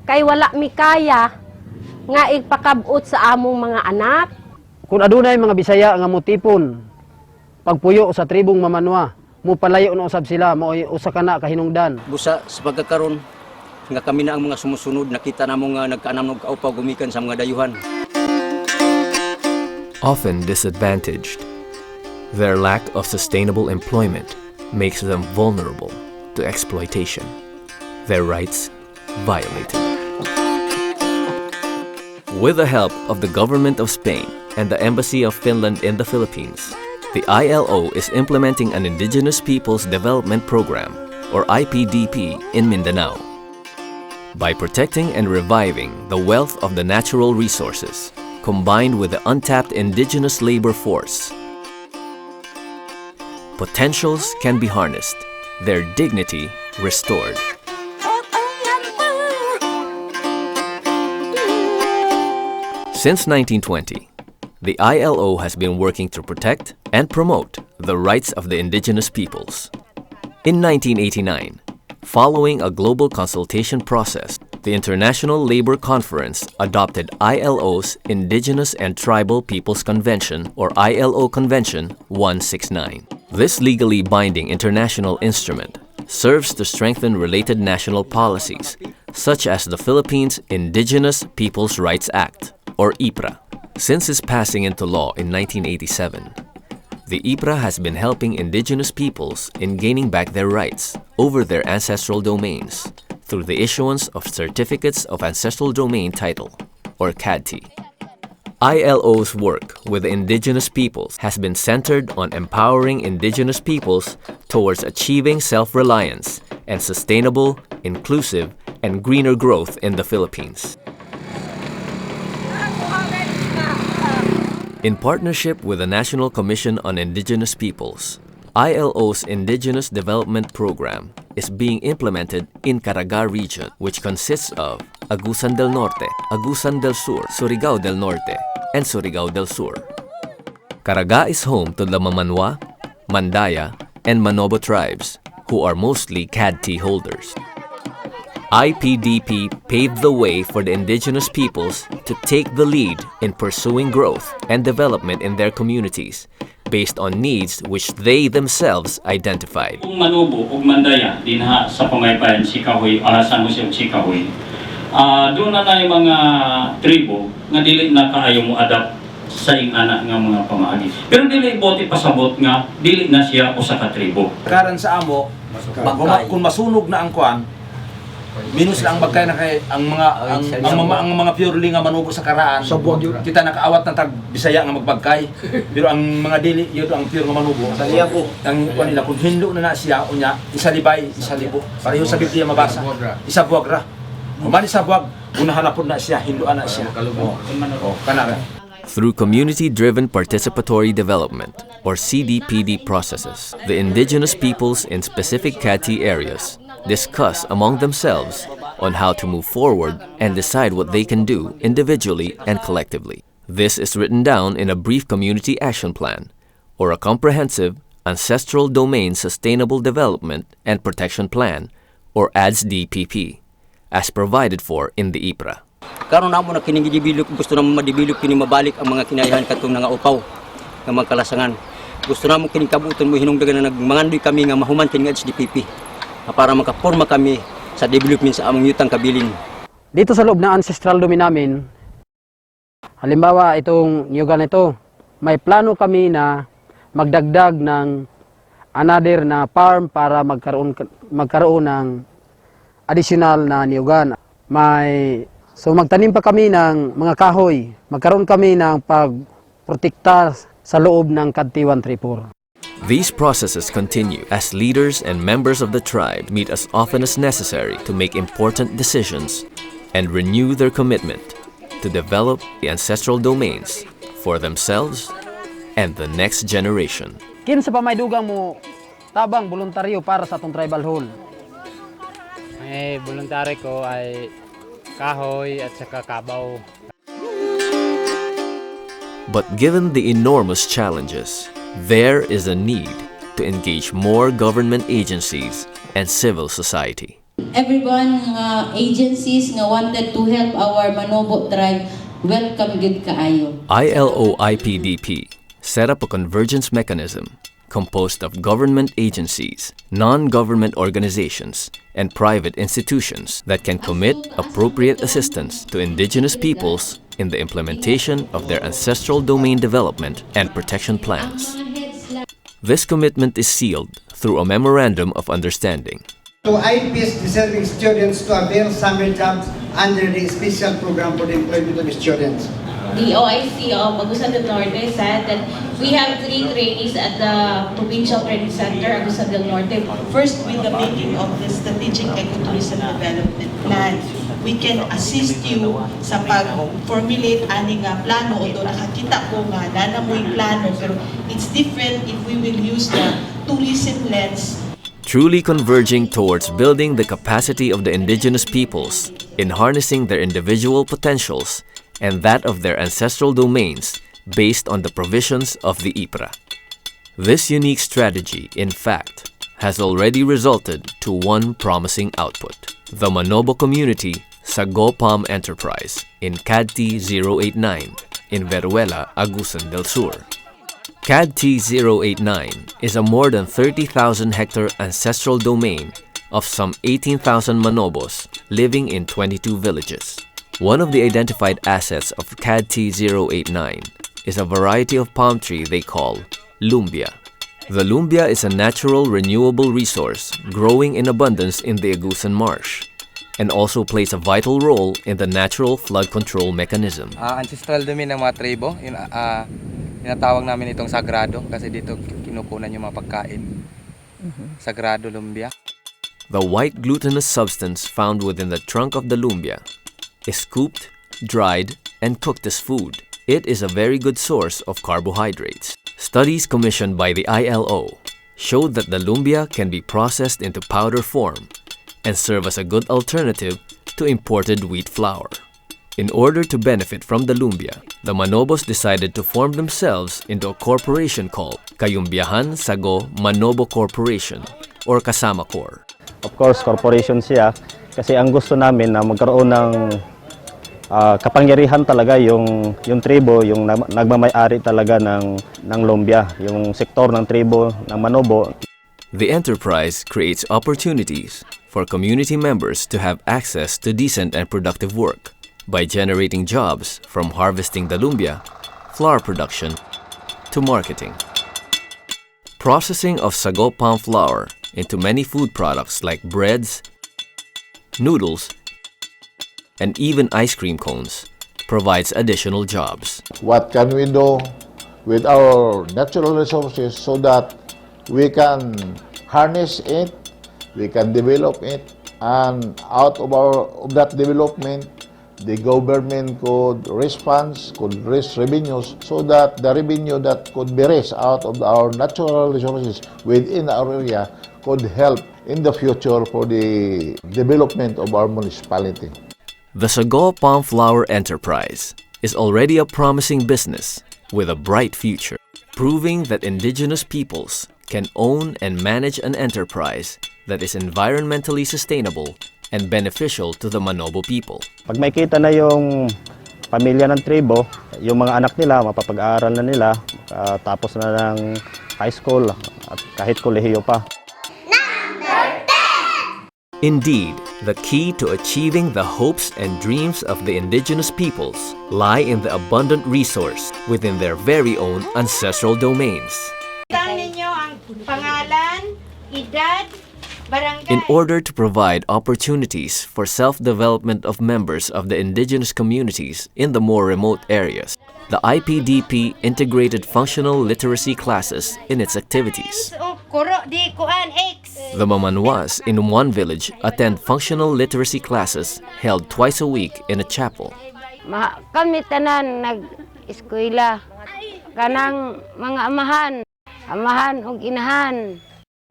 kay wala mi kaya nga igpakabot sa among mga anak. Kung adunay mga Bisaya nga motipon pagpuyo sa tribong Mamanwa, mo palayo na usab sila, mo usa ka na kahinungdan. Busa sa pagkakaroon nga kami na ang mga sumusunod, nakita na mo nga nagkaanam og kaupaw gumikan sa mga dayuhan. Often disadvantaged, their lack of sustainable employment makes them vulnerable to exploitation, their rights violated. With the help of the government of Spain and the Embassy of Finland in the Philippines, the ILO is implementing an Indigenous Peoples Development Programme, or IPDP, in Mindanao. By protecting and reviving the wealth of the natural resources, combined with the untapped indigenous labor force, potentials can be harnessed, their dignity restored. Since 1920, the ILO has been working to protect and promote the rights of the indigenous peoples. In 1989, following a global consultation process, the International Labour Conference adopted ILO's Indigenous and Tribal Peoples Convention, or ILO Convention 169. This legally binding international instrument serves to strengthen related national policies, such as the Philippines Indigenous Peoples Rights Act, or IPRA. Since its passing into law in 1987, the IPRA has been helping indigenous peoples in gaining back their rights over their ancestral domains through the issuance of Certificates of Ancestral Domain Title, or CADT. ILO's work with the indigenous peoples has been centered on empowering indigenous peoples towards achieving self-reliance and sustainable, inclusive, and greener growth in the Philippines. In partnership with the National Commission on Indigenous Peoples, ILO's Indigenous Development Programme is being implemented in Caraga Region, which consists of Agusan del Norte, Agusan del Sur, Surigao del Norte, and Surigao del Sur. Caraga is home to the Mamanwa, Mandaya, and Manobo tribes, who are mostly CADT holders. IPDP paved the way for the indigenous peoples to take the lead in pursuing growth and development in their communities based on needs which they themselves identified. Kung Manobo o Mandaya dinha sa pamaypayan Sikahoy, San Jose ug Sikahoy, doon na yung mga tribo nga dili na kaayo mo adapt sa ing-ana nga mga pamaagi. Pero dili ibote pasabot nga dili na siya usa ka tribo. Karan sa amo, kung masunog na ang kuan, minus lang bagkay na kay ang mga purely nga Manobo sa karaan. So kita nakaawat ng tag Bisaya nga magbagkay. Pero ang mga dili yun ang pure nga Manobo. Sa liya po ang kuan nila kung hindo na siya unya isa libay, isa libo. Pareho sa Biblia mabasa. Isa buwag ra. Umani sa buwag, unahan na po na siya, hinduan na siya. Kanara. Through community-driven participatory development, or CDPD processes, the indigenous peoples in specific CADT areas discuss among themselves on how to move forward and decide what they can do individually and collectively. This is written down in a brief community action plan, or a comprehensive ancestral domain sustainable development and protection plan, or ADS-DPP, as provided for in the IPRA. Karon namo na kining gidevelop, gusto namo ma-develop kini mabalik ang mga kinayahan katong nga upaw nga mga kalasangan. Gusto namo kining kabuton mo hinungdagan na nagmangandoy kami nga mahuman kini nga HDPP para makaporma kami sa development sa among yutang kabilin. Dito sa loob ng ancestral domain namin, halimbawa itong niyugan ito, may plano kami na magdagdag ng another na farm para magkaroon ng additional na niyugan. So magtanim pa kami ng mga kahoy, magkaroon kami ng pagprotekta sa loob ng CADT 134. These processes continue as leaders and members of the tribe meet as often as necessary to make important decisions and renew their commitment to develop the ancestral domains for themselves and the next generation. Kinsa pa may dugang mo tabang voluntaryo para sa atong tribal hall? Voluntary ko ay kahoy at saka kabaw. But given the enormous challenges, there is a need to engage more government agencies and civil society. everyone nga agencies nga wanted to help our Manobo tribe, welcome gid kaayo. ILO IPDP set up a convergence mechanism composed of government agencies, non-government organizations, and private institutions that can commit appropriate assistance to indigenous peoples in the implementation of their ancestral domain development and protection plans. This commitment is sealed through a memorandum of understanding. To IPs deserving students to avail summer jobs under the special program for the employment of students. The OIC of Agusan del Norte said that we have 3 trainees at the Provincial Training Center, Agusan del Norte. First, with the making of the Strategic Ecotourism Development Plan, we can assist you sa pag-formulate ani nga plano. Although nakakita ko nga nanamoy plano, pero it's different if we will use the tourism lens. Truly converging towards building the capacity of the indigenous peoples in harnessing their individual potentials and that of their ancestral domains based on the provisions of the IPRA. This unique strategy, in fact, has already resulted to one promising output. The Manobo community Sago Palm Enterprise in CADT 089 in Veruela, Agusan del Sur. CADT 089 is a more than 30,000 hectare ancestral domain of some 18,000 Manobos living in 22 villages. One of the identified assets of CADT 089 is a variety of palm tree they call lumbia. The lumbia is a natural renewable resource growing in abundance in the Agusan Marsh and also plays a vital role in the natural flood control mechanism. Ancestral domain ng mga tribo, tinatawag namin itong sagrado kasi dito kinukunan yung mga pagkain. Sagrado lumbia. The white glutinous substance found within the trunk of the lumbia is scooped, dried, and cooked as food. It is a very good source of carbohydrates. Studies commissioned by the ILO showed that the lumbia can be processed into powder form and serve as a good alternative to imported wheat flour. In order to benefit from the lumbia, the Manobos decided to form themselves into a corporation called Kayumbiyahan Sago Manobo Corporation or Kasama Corp. Of course, corporation siya kasi ang gusto namin na magkaroon ng kapangyarihan talaga yung tribo, yung nagmamay-ari talaga ng lumbia, yung sektor ng tribo ng Manobo. The enterprise creates opportunities for community members to have access to decent and productive work by generating jobs from harvesting the lumbia, flour production, to marketing. Processing of sago palm flour into many food products like breads, noodles, and even ice cream cones provides additional jobs. What can we do with our natural resources so that we can harness it, we can develop it, and out of that development, the government could raise funds, could raise revenues, so that the revenue that could be raised out of our natural resources within our area could help in the future for the development of our municipality. The Sago Palm Flour enterprise is already a promising business with a bright future, proving that indigenous peoples can own and manage an enterprise that is environmentally sustainable and beneficial to the Manobo people. Pag may kita na yung pamilya ng tribo, yung mga anak nila, mapapag-aaral na nila, tapos na ng high school at kahit kolehiyo pa. Indeed, the key to achieving the hopes and dreams of the indigenous peoples lie in the abundant resource within their very own ancestral domains. In order to provide opportunities for self-development of members of the indigenous communities in the more remote areas, the IPDP integrated functional literacy classes in its activities. The Mamanwas in one village attend functional literacy classes held twice a week in a chapel. Kami tanan nag-eskwela kanang mga amahan ug inahan,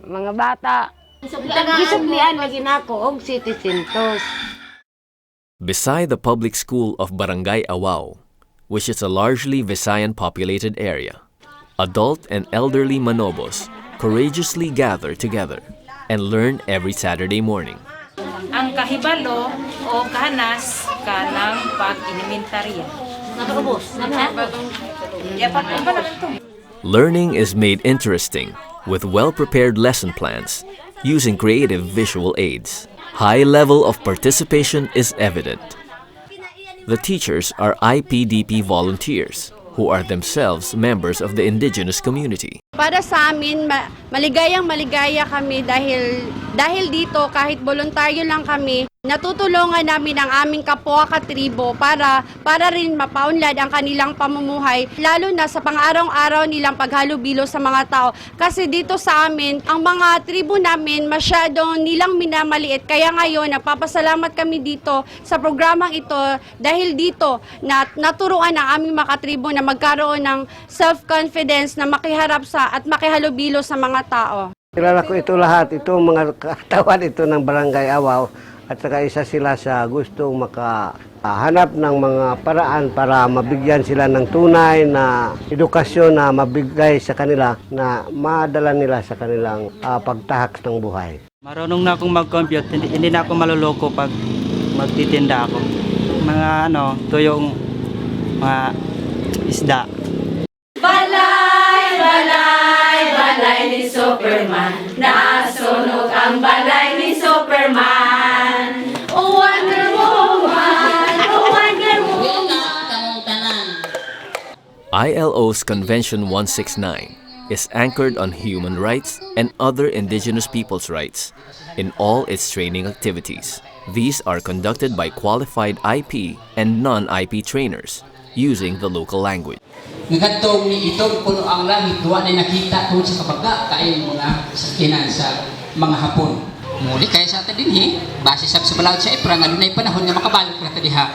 mga bata. Gisuklian lagi nako og citizentos. Beside the public school of Barangay Awao, which is a largely Visayan-populated area, adult and elderly Manobos courageously gather together and learn every Saturday morning. ang kahibalo o kahanas kanang pag-inimentarya. Learning is made interesting with well-prepared lesson plans using creative visual aids. High level of participation is evident. The teachers are IPDP volunteers who are themselves members of the indigenous community. Para sa amin, maligayang-maligaya kami dahil dito kahit voluntaryo lang kami, natutulungan namin ang aming kapwa katribo para rin mapaunlad ang kanilang pamumuhay, lalo na sa pang-araw-araw nilang paghalubilo sa mga tao. Kasi dito sa amin, ang mga tribo namin masyadong nilang minamaliit. Kaya ngayon, nagpapasalamat kami dito sa programang ito dahil dito naturuan ang aming mga katribo na magkaroon ng self-confidence na makiharap sa at makihalubilo sa mga tao. Kilala ko ito lahat, itong mga katawan ito ng Barangay Awaw. At saka isa sila sa gustong makahanap ng mga paraan para mabigyan sila ng tunay na edukasyon na mabigay sa kanila na madala nila sa kanilang pagtahak ng buhay. Marunong na akong mag-compute, hindi na ako maluloko pag magtitinda ako. Mga tuyong mga isda. Balay, balay, balay ni Superman. Nasunog ang balay ni Superman. Oh, Wonder Woman! Oh, Wonder Woman! ILO's Convention 169 is anchored on human rights and other indigenous peoples' rights in all its training activities. These are conducted by qualified IP and non-IP trainers using the local language. Ngadtong ni itong puno ang langit, duwa na nakita tungkol sa kabaga kayong mga sakinan sa mga Hapon. Muli kaya sa atin din base sa balawd sa Ipra nga dunay panahon nga makabalik ra ta diha.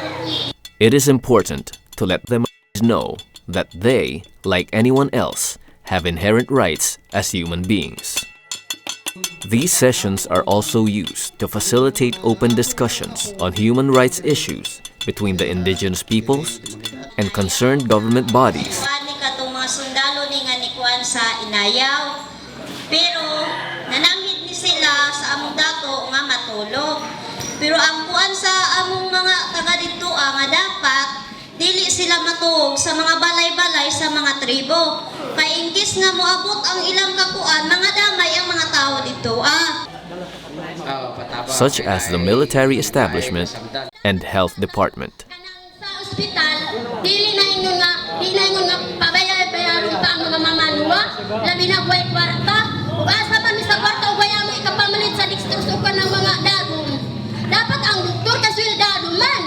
It is important to let them know that they, like anyone else, have inherent rights as human beings. These sessions are also used to facilitate open discussions on human rights issues between the indigenous peoples and concerned government bodies. Katong mga sundalo ni nga nikuan sa Inayaw, pero nananghid ni sila sa among dato nga matulog. Pero ang kuan sa among mga taga dito nga dapat dili sila matuog sa mga balay-balay sa mga tribo. Kay ingkis nga moabot ang ilang kakuan, mga damay ang mga tao dito such as the military establishment and health department. Hospital, dili na ingon nga pabayay-bayarong pa ang mga Mamanwa, labi na buhay kwarta, ug asa man ni sa kwarta ug mo ikapamalit sa dikstrusukan ng mga dagom. Dapat ang doktor kaswildado man.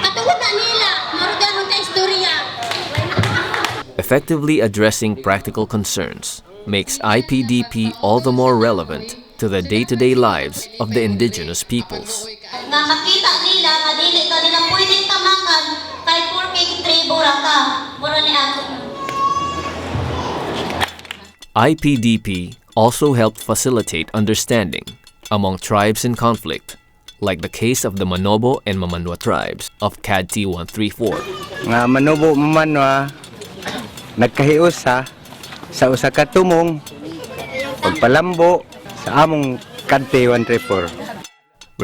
Katungod na nila, marudahon ka istorya. Effectively addressing practical concerns makes IPDP all the more relevant to the day-to-day lives of the indigenous peoples. nga makita nila nga dili ka nila pwedeng tamakan kay porke tribo ra ka. Mura ni ako. IPDP also helped facilitate understanding among tribes in conflict, like the case of the Manobo and Mamanwa tribes of CADT 134. Nga Manobo Mamanwa nagkahiusa sa usa ka tumong pagpalambo sa among CADT 134.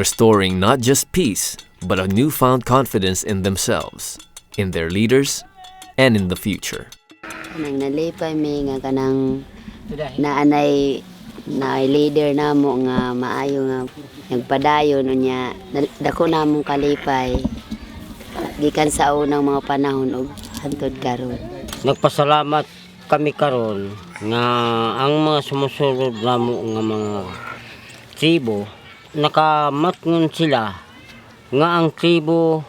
Restoring not just peace, but a newfound confidence in themselves, in their leaders, and in the future. Nang nalipay mi nga kanang naanay leader namo nga maayo nga nagpadayon unya dako namong kalipay gikan sa unang mga panahon ug hangtod karon. Nagpasalamat kami karon nga ang mga sumusunod namo nga mga tribo nakamatngon sila nga ang tribo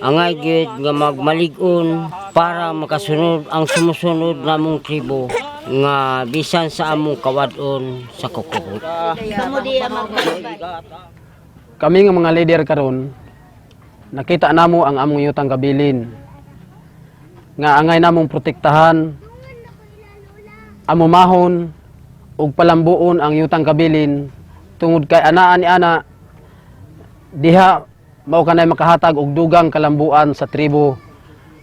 angay gyud nga magmalig-on para makasunod ang sumusunod namong tribo nga bisan sa among kawad-on sa kokobot. Kami nga mga leader karon nakita namo ang among yutang kabilin nga angay namong protektahan amumahon ug palambuon ang yutang kabilin tungod kay anaan ni ana diha mao kanay makahatag og dugang kalambuan sa tribo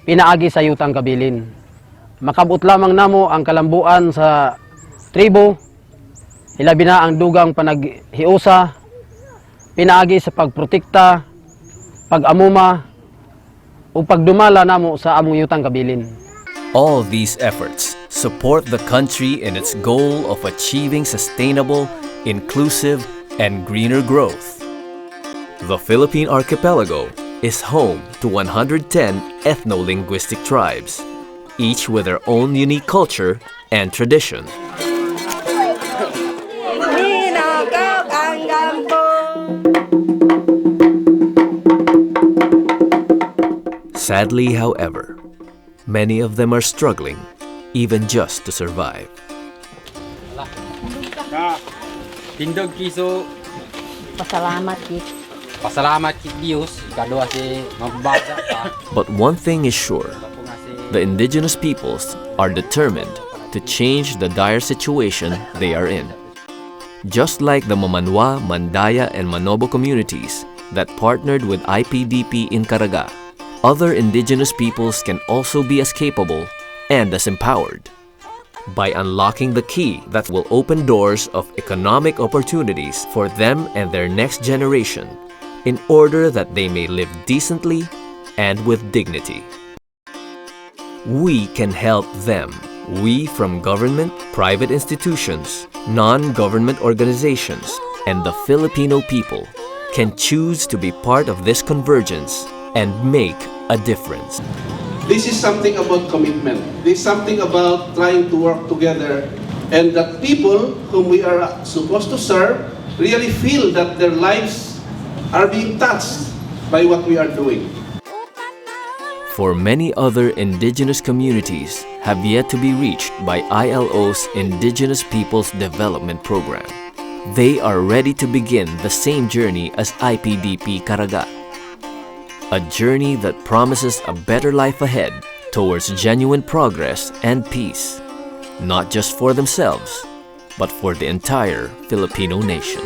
pinaagi sa yutang kabilin. Makabut lamang namo ang kalambuan sa tribo hilabi na ang dugang panaghiusa pinaagi sa pagprotekta, pag-amuma, o pagdumala namo sa among yutang kabilin. All these efforts support the country in its goal of achieving sustainable, inclusive, and greener growth. The Philippine archipelago is home to 110 ethno-linguistic tribes, each with their own unique culture and tradition. Sadly, however, many of them are struggling even just to survive. Tindog kiso. Pasalamat kit. Pasalamat kit Diyos. Kadua si magbasa pa. But one thing is sure, the indigenous peoples are determined to change the dire situation they are in. Just like the Mamanwa, Mandaya and Manobo communities that partnered with IPDP in Caraga, other indigenous peoples can also be as capable and as empowered. By unlocking the key that will open doors of economic opportunities for them and their next generation, in order that they may live decently and with dignity. We can help them. We from government, private institutions, non-government organizations, and the Filipino people can choose to be part of this convergence and make a difference. This is something about commitment. This is something about trying to work together, and that people whom we are supposed to serve really feel that their lives are being touched by what we are doing. For many other indigenous communities have yet to be reached by ILO's Indigenous Peoples Development Programme. They are ready to begin the same journey as IPDP Caraga. A journey that promises a better life ahead towards genuine progress and peace, not just for themselves, but for the entire Filipino nation.